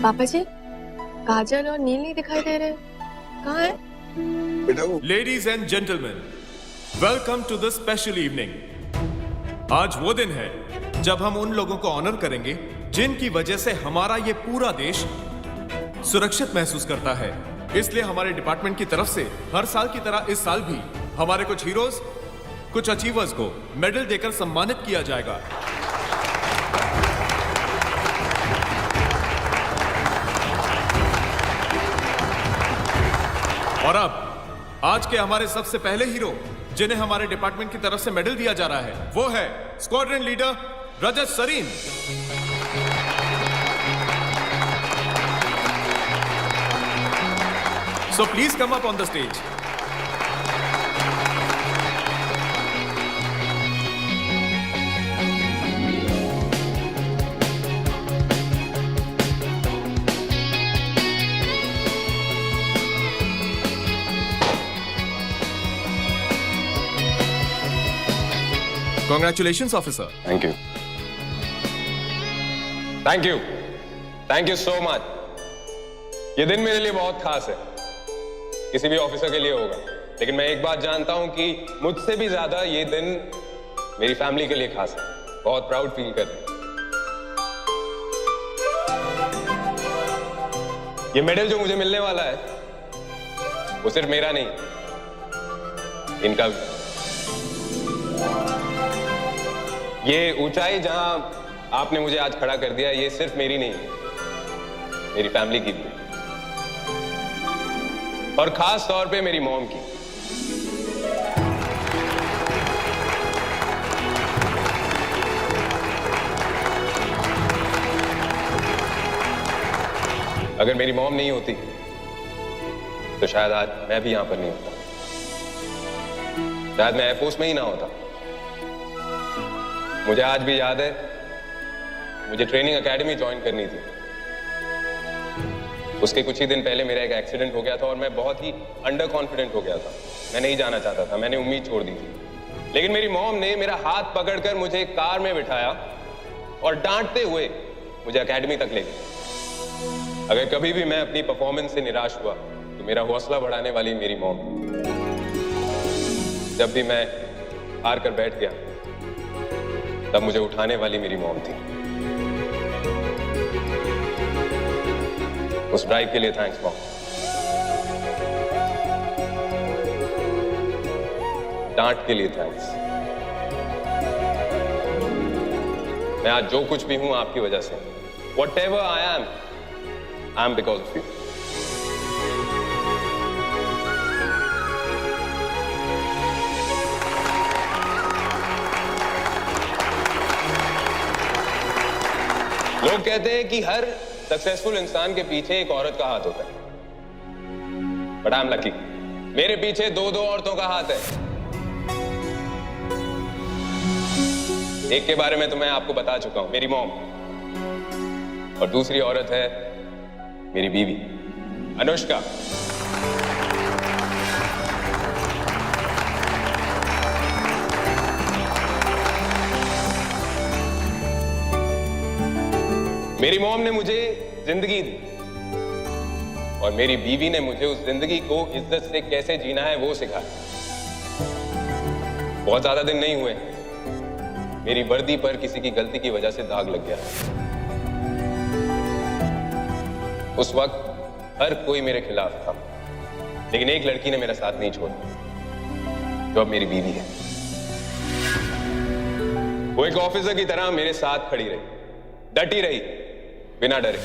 पापा जी, काजल और नील नहीं दिखाई दे रहे, कहाँ है? बेटा वो ladies and gentleman, welcome to the special evening. आज वो दिन है जब हम उन लोगों को ऑनर करेंगे जिनकी वजह से हमारा ये पूरा देश सुरक्षित महसूस करता है। इसलिए हमारे डिपार्टमेंट की तरफ से हर साल की तरह इस साल भी हमारे कुछ हीरोज, कुछ अचीवर्स को मेडल देकर सम्मानित किया जाएगा। और अब आज के हमारे सबसे पहले हीरो जिन्हें हमारे डिपार्टमेंट की तरफ से मेडल दिया जा रहा है वो है squadron leader Rajat Sareen. So please come up on the stage. Congratulations, officer. Thank you, thank you, thank you so much. ये दिन मेरे लिए बहुत खास है, किसी भी ऑफिसर के लिए होगा, लेकिन मैं एक बात जानता हूं कि मुझसे भी ज्यादा ये दिन मेरी फैमिली के लिए खास है। बहुत प्राउड फील कर रहे हैं। ये मेडल जो मुझे मिलने वाला है वो सिर्फ मेरा नहीं, इनका भी। ये ऊंचाई जहां आपने मुझे आज खड़ा कर दिया, ये सिर्फ मेरी नहीं, मेरी फैमिली की भी, और खास तौर पे मेरी मॉम की। अगर मेरी मॉम नहीं होती तो शायद आज मैं भी यहां पर नहीं होता, शायद मैं एयरफोर्स में ही ना होता। मुझे आज भी याद है, मुझे ट्रेनिंग एकेडमी ज्वाइन करनी थी। उसके कुछ ही दिन पहले मेरा एक एक्सीडेंट हो गया था और मैं बहुत ही अंडर कॉन्फिडेंट हो गया था। मैं नहीं जाना चाहता था, मैंने उम्मीद छोड़ दी थी। लेकिन मेरी मॉम ने मेरा हाथ पकड़कर मुझे कार में बिठाया और डांटते हुए मुझे एकेडमी तक ले गई। अगर कभी भी मैं अपनी परफॉर्मेंस से निराश हुआ तो मेरा हौसला बढ़ाने वाली मेरी मॉम। जब भी मैं हार कर बैठ गया तब मुझे उठाने वाली मेरी मॉम थी। उस ड्राइव के लिए थैंक्स मॉम। डांट के लिए थैंक्स। मैं आज जो कुछ भी हूं आपकी वजह से। Whatever I am because of you. लोग कहते हैं कि हर सक्सेसफुल इंसान के पीछे एक औरत का हाथ होता है, बट आई एम लकी, मेरे पीछे दो औरतों का हाथ है। एक के बारे में तो मैं आपको बता चुका हूं, मेरी मॉम, और दूसरी औरत है मेरी बीवी अनुष्का। मेरी मॉम ने मुझे जिंदगी दी और मेरी बीवी ने मुझे उस जिंदगी को इज्जत से कैसे जीना है वो सिखाया। बहुत ज्यादा दिन नहीं हुए, मेरी वर्दी पर किसी की गलती की वजह से दाग लग गया। उस वक्त हर कोई मेरे खिलाफ था, लेकिन एक लड़की ने मेरा साथ नहीं छोड़ा, जो अब मेरी बीवी है। वो एक ऑफिसर की तरह मेरे साथ खड़ी रही, डटी रही, बिना डरे।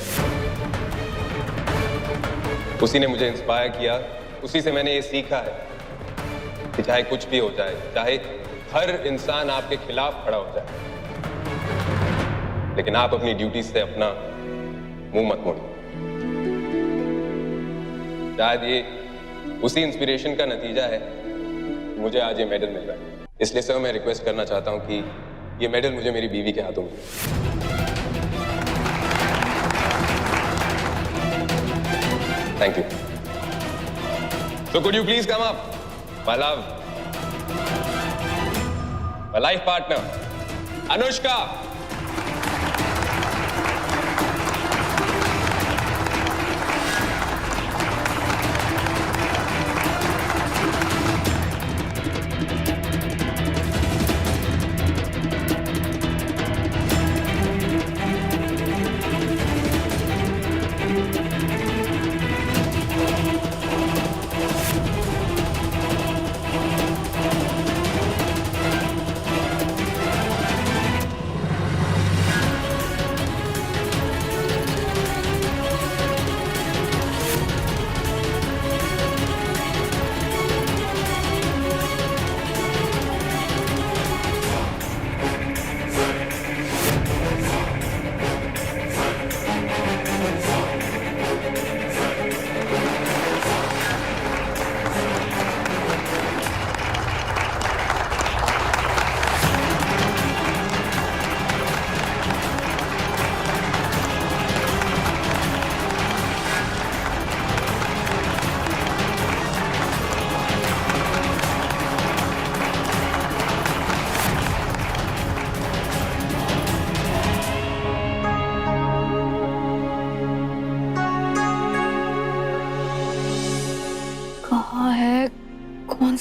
उसी ने मुझे इंस्पायर किया, उसी से मैंने ये सीखा है कि चाहे कुछ भी हो जाए, चाहे हर इंसान आपके खिलाफ खड़ा हो जाए, लेकिन आप अपनी ड्यूटी से अपना मुंह मत मोड़ो। शायद ये उसी इंस्पिरेशन का नतीजा है कि मुझे आज ये मेडल मिल रहा है। इसलिए सर मैं रिक्वेस्ट करना चाहता हूं कि ये मेडल मुझे मेरी बीवी के हाथों में। Thank you. So could you please come up, my love, my life partner, Anushka.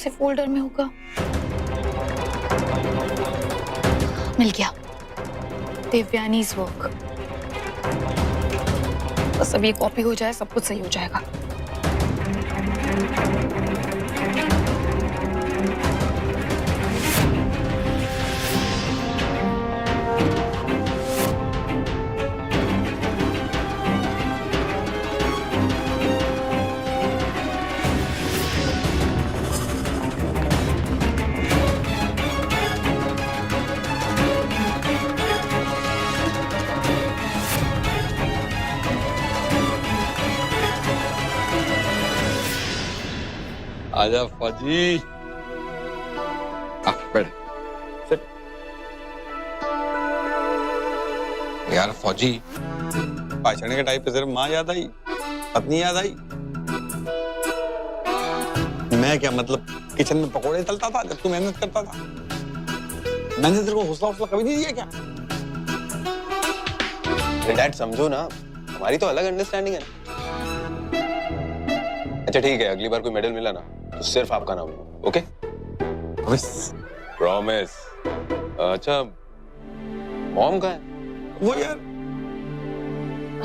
से फोल्डर में होगा? मिल गया, देवयानीज वर्क। बस अब ये कॉपी हो जाए, सब कुछ सही हो जाएगा। आजा फौजी। बैठ। सिट। यार फौजी, भाषण के टाइम पे सिर्फ माँ याद आई, पत्नी याद आई। मैं क्या मतलब किचन में पकोड़े तलता था जब तू मेहनत करता था? मैंने तेरे को हौसला कभी नहीं दिया क्या? डैड समझो ना, हमारी तो अलग अंडरस्टैंडिंग है ना। अच्छा ठीक है, अगली बार कोई मेडल मिला ना तो सिर्फ आपका नाम लो, ओके? प्रॉमिस। अच्छा, मॉम कहाँ है? वो यार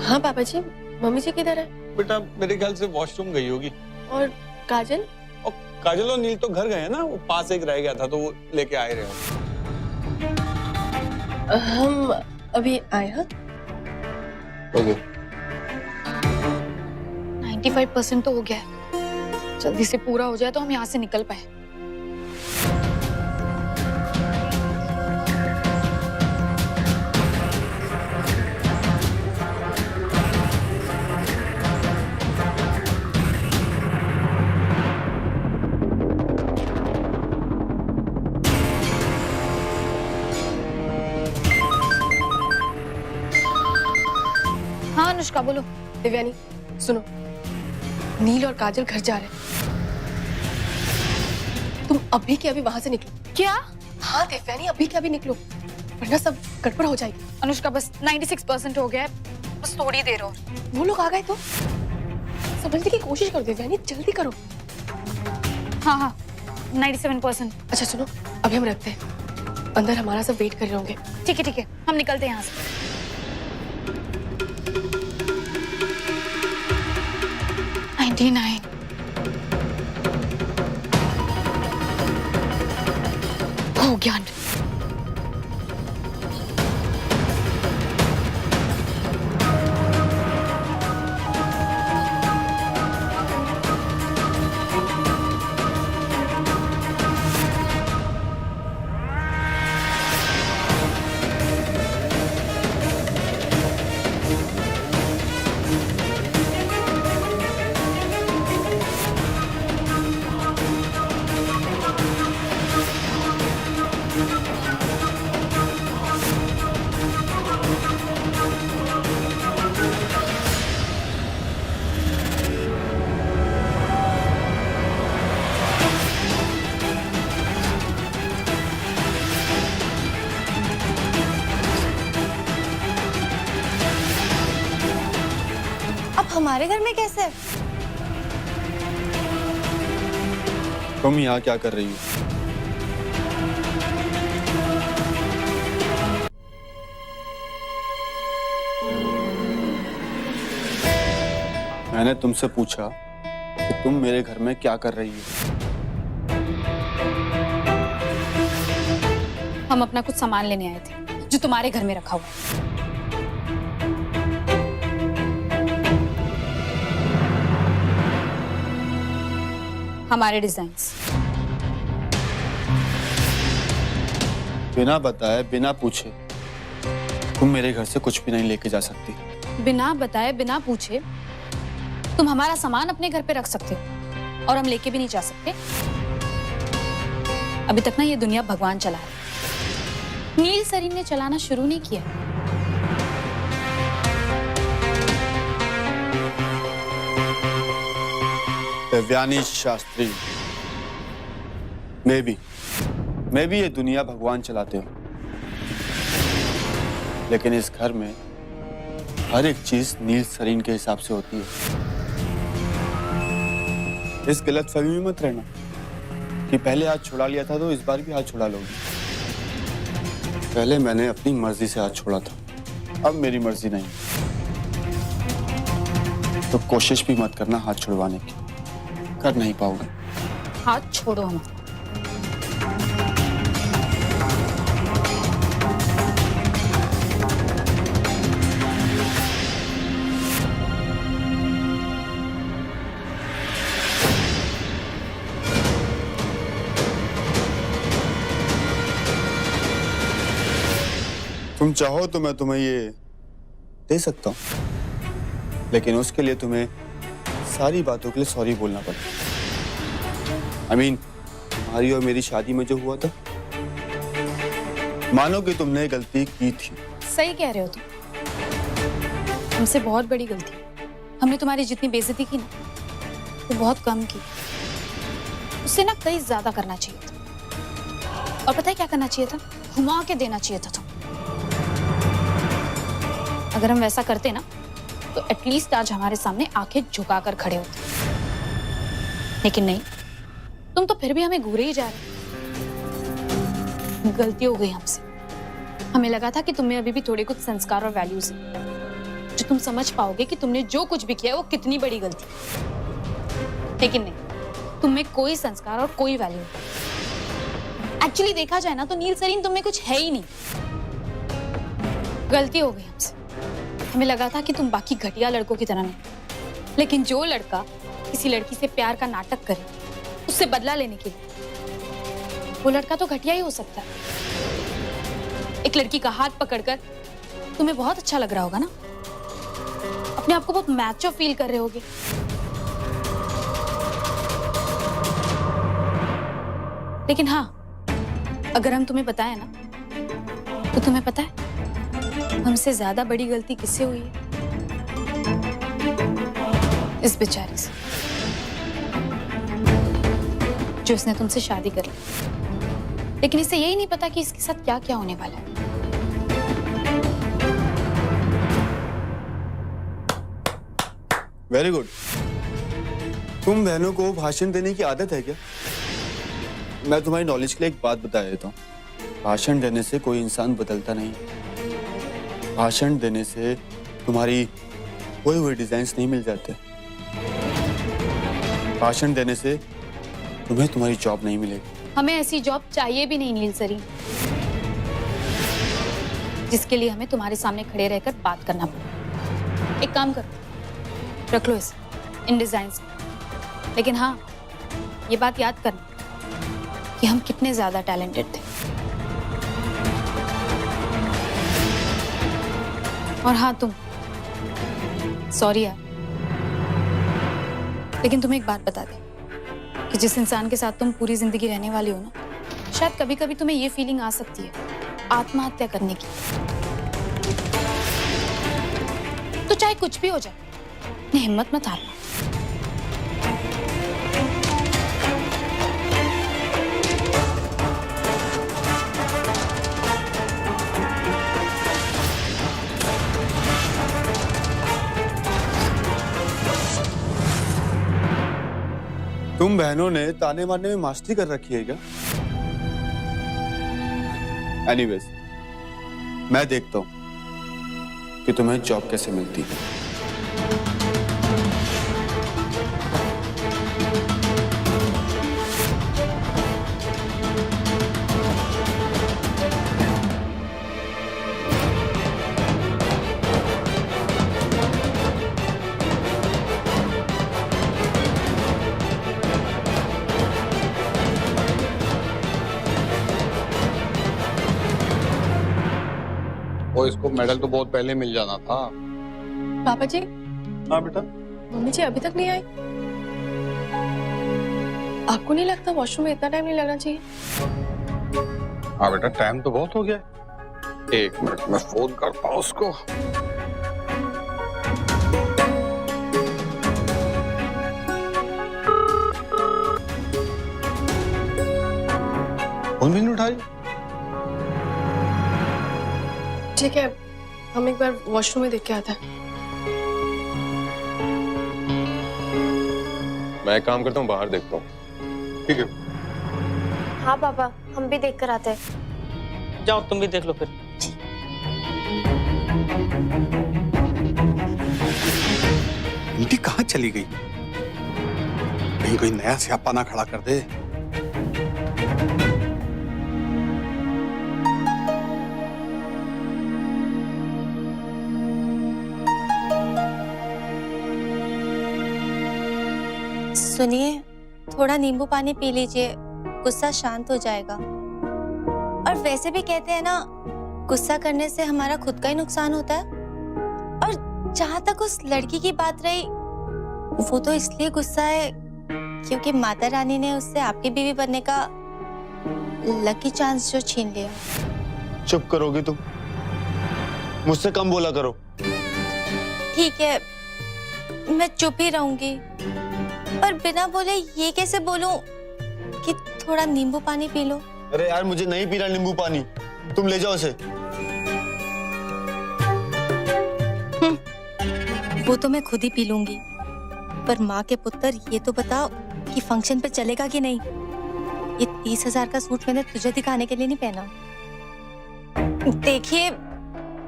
हाँ पापा जी, मम्मी जी किधर है? बेटा मेरे ख्याल से वॉशरूम गई होगी। और काजल? और काजल और नील तो घर गए हैं ना, वो पास एक रह गया था तो वो लेके आए रहे। हम अभी आए। हाँ ओके। 95% तो हो गया है, जल्दी से पूरा हो जाए तो हम यहाँ से निकल पाए। हाँ अनुष्का बोलो। देवयानी सुनो, नील और काजल घर जा रहे हैं। तुम अभी के अभी वहां से निकलो। क्या? हाँ देवयानी, अभी के अभी निकलो, वरना सब गड़बड़ हो जाएगी। अनुष्का बस 96% हो गया है, बस थोड़ी देर और। वो लोग आ गए तो समझने की कोशिश करो देवयानी, जल्दी करो। हाँ 97%। अच्छा सुनो, अभी हम रखते हैं, अंदर हमारा सब वेट कर रहे होंगे। ठीक है हम निकलते हैं यहाँ से। हो गया। हमारे घर में कैसे? तुम यहाँ क्या कर रही हो? मैंने तुमसे पूछा कि तुम मेरे घर में क्या कर रही हो? हम अपना कुछ सामान लेने आए थे जो तुम्हारे घर में रखा हुआ है। हमारे डिजाइन्स। बिना बताए बिना पूछे तुम मेरे घर से कुछ भी नहीं लेके जा सकती। बिना बताए बिना पूछे तुम हमारा सामान अपने घर पे रख सकते हो और हम लेके भी नहीं जा सकते। अभी तक ना ये दुनिया भगवान चला है, नील सरीन ने चलाना शुरू नहीं किया। देवयानी शास्त्री, मैं भी ये दुनिया भगवान चलाते हो, लेकिन इस घर में हर एक चीज नील सरीन के हिसाब से होती है। इस गलतफहमी में मत रहना। कि पहले हाथ छुड़ा लिया था तो इस बार भी हाथ छुड़ा लोगी। पहले मैंने अपनी मर्जी से हाथ छोड़ा था, अब मेरी मर्जी नहीं। तो कोशिश भी मत करना हाथ छुड़वाने की, कर नहीं पाओगे। हाथ छोड़ो हम। तुम चाहो तो मैं तुम्हें ये दे सकता हूँ, लेकिन उसके लिए तुम्हें सारी बातों के लिए सॉरी बोलना पड़ेगा। I mean, तुम्हारी और मेरी शादी में जो हुआ था, मानो कि तुमने गलती की थी। सही कह रहे हो तुम, हमसे बहुत बड़ी गलती। हमने तुम्हारी जितनी बेइज्जती की ना, वो बहुत कम की। उससे ना कहीं ज्यादा करना चाहिए था। और पता है क्या करना चाहिए था? घुमा के देना चाहिए था तुम। अगर हम वैसा करते ना, तो एटलीस्ट आज हमारे सामने आंखें झुकाकर खड़े होते। लेकिन नहीं, तुम तो फिर भी हमें घूरे ही जा रहे। गलती हो गई हमसे। हमें लगा था कि तुम्हें अभी भी थोड़े कुछ संस्कार और वैल्यूज हैं, जो तुम समझ पाओगे कि तुमने जो कुछ भी किया वो कितनी बड़ी गलती। लेकिन नहीं, तुम्हें कोई संस्कार और कोई वैल्यू नहीं। एक्चुअली देखा जाए ना, तो नील सरीन तुम्हें कुछ है ही नहीं। गलती हो गई हमसे। हमें लगा था कि तुम बाकी घटिया लड़कों की तरह नहीं, लेकिन जो लड़का किसी लड़की से प्यार का नाटक करे उससे बदला लेने के लिए, वो लड़का तो घटिया ही हो सकता है। एक लड़की का हाथ पकड़कर तुम्हें बहुत अच्छा लग रहा होगा ना, अपने आप को बहुत मैचो फील कर रहे होगे। लेकिन हाँ, अगर हम तुम्हें बताएं ना, तो तुम्हें पता है हमसे ज्यादा बड़ी गलती किससे हुई है? इस बेचारे से, जो इसने तुमसे शादी कर ली, लेकिन इसे यही नहीं पता कि इसके साथ क्या क्या होने वाला है। Very good. तुम बहनों को भाषण देने की आदत है क्या? मैं तुम्हारी नॉलेज के लिए एक बात बता देता हूँ। भाषण देने से कोई इंसान बदलता नहीं। भाषण देने से तुम्हारी खोए हुए डिजाइन्स नहीं मिल जाते। भाषण देने से तुम्हें तुम्हारी जॉब नहीं मिलेगी। हमें ऐसी जॉब चाहिए भी नहीं नील सरीन, जिसके लिए हमें तुम्हारे सामने खड़े रहकर बात करना पड़े। एक काम करो, रख लो इसे इन डिजाइन्स। लेकिन हाँ, ये बात याद करना कि हम कितने ज्यादा टैलेंटेड थे। और हाँ, तुम सॉरी यार, लेकिन तुम्हें एक बात बता दें कि जिस इंसान के साथ तुम पूरी जिंदगी रहने वाली हो ना, शायद कभी कभी तुम्हें ये फीलिंग आ सकती है आत्महत्या करने की। तो चाहे कुछ भी हो जाए, अपनी हिम्मत मत हारना। तुम बहनों ने ताने मारने में मास्टरी कर रखी है क्या? एनीवेज, मैं देखता हूं कि तुम्हें जॉब कैसे मिलती है। वो इसको मेडल तो बहुत पहले मिल जाना था। पापा जी, हाँ बेटा। मम्मी जी अभी तक नहीं आई। आपको नहीं लगता वॉशरूम में इतना टाइम नहीं लगना चाहिए? हाँ बेटा, टाइम तो बहुत हो गया। एक मिनट, मैं फोन करता हूँ उसको। फोन भी नहीं उठा रही। ठीक है, हम एक बार वॉशरूम में देख के आते हैं। मैं एक काम करता हूँ, बाहर देखता हूँ। ठीक है। हाँ पापा, हम भी देख कर आते हैं। जाओ तुम भी देख लो फिर। आंटी कहाँ चली गई? कहीं कोई नया स्यापा ना खड़ा कर दे। सुनिए, थोड़ा नींबू पानी पी लीजिए, गुस्सा शांत हो जाएगा। और वैसे भी कहते हैं ना, गुस्सा करने से हमारा खुद का ही नुकसान होता है। और जहां तक उस लड़की की बात रही, वो तो इसलिए गुस्सा है क्योंकि माता रानी ने उससे आपकी बीवी बनने का लकी चांस जो छीन लिया। चुप करोगी तुम? मुझसे कम बोला करो। ठीक है, मैं चुप ही रहूंगी, पर बिना बोले ये कैसे बोलूं कि थोड़ा नींबू पानी पी लो? अरे यार, मुझे नहीं पीना नींबू पानी, तुम ले जाओ उसे। वो तो मैं खुद ही पी लूंगी, पर माँ के पुत्र ये तो बताओ कि फंक्शन पे चलेगा कि नहीं? ये 30,000 का सूट मैंने तुझे दिखाने के लिए नहीं पहना। देखिए,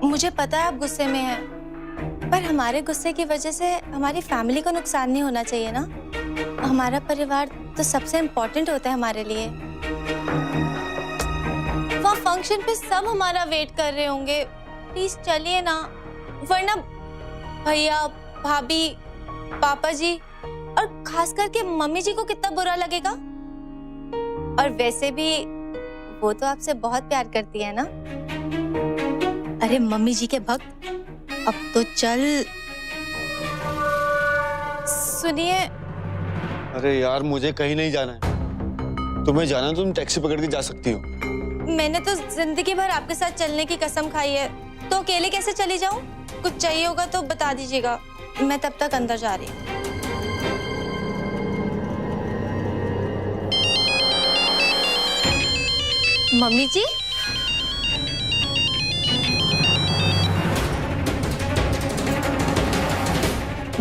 मुझे पता है आप गुस्से में हैं, पर हमारे गुस्से की वजह से हमारी फैमिली को नुकसान नहीं होना चाहिए ना। हमारा परिवार तो सबसे इम्पोर्टेंट होता है हमारे लिए। वहाँ फंक्शन पे सब हमारा वेट कर रहे होंगे, प्लीज चलिए ना, वरना भैया, भाभी, पापा जी और खास करके मम्मी जी को कितना बुरा लगेगा। और वैसे भी वो तो आपसे बहुत प्यार करती है ना। अरे मम्मी जी के भक्त, अब तो चल। सुनिए, अरे यार, मुझे कहीं नहीं जाना है। तुम्हें जाना है, तुम टैक्सी पकड़ के जा सकती हो। मैंने तो जिंदगी भर आपके साथ चलने की कसम खाई है, तो अकेले कैसे चली जाऊं? कुछ चाहिए होगा तो बता दीजिएगा, मैं तब तक अंदर जा रही हूँ। मम्मी जी,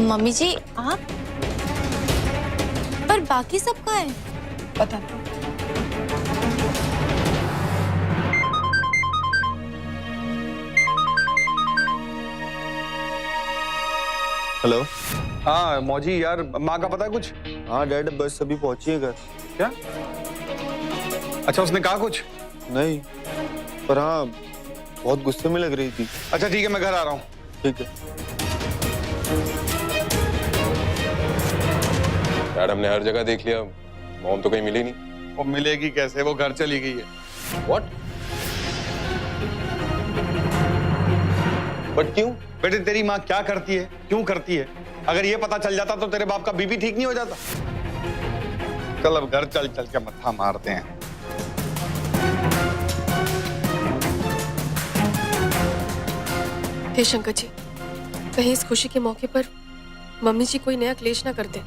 मम्मी जी आप, पर बाकी सब कहाँ हैं? पता नहीं। हेलो। हाँ मौजी, यार माँ का पता है कुछ? हाँ डैड, बस अभी पहुंची है घर। क्या? अच्छा, उसने कहा कुछ? नहीं, पर हाँ बहुत गुस्से में लग रही थी। अच्छा ठीक है, मैं घर आ रहा हूँ। ठीक है। डैड, हमने हर जगह देख लिया, मॉम तो कहीं मिली नहीं। वो मिलेगी कैसे? वो घर चली गई है। व्हाट? बट क्यों? बेटे, तेरी माँ क्या करती है, क्यों करती है? अगर ये पता चल जाता तो तेरे बाप का बीबी ठीक नहीं हो जाता। चल अब घर चल, चल के मत्था मारते हैं। हे शंकर जी, कहीं इस खुशी के मौके पर मम्मी जी कोई नया क्लेश ना कर दे।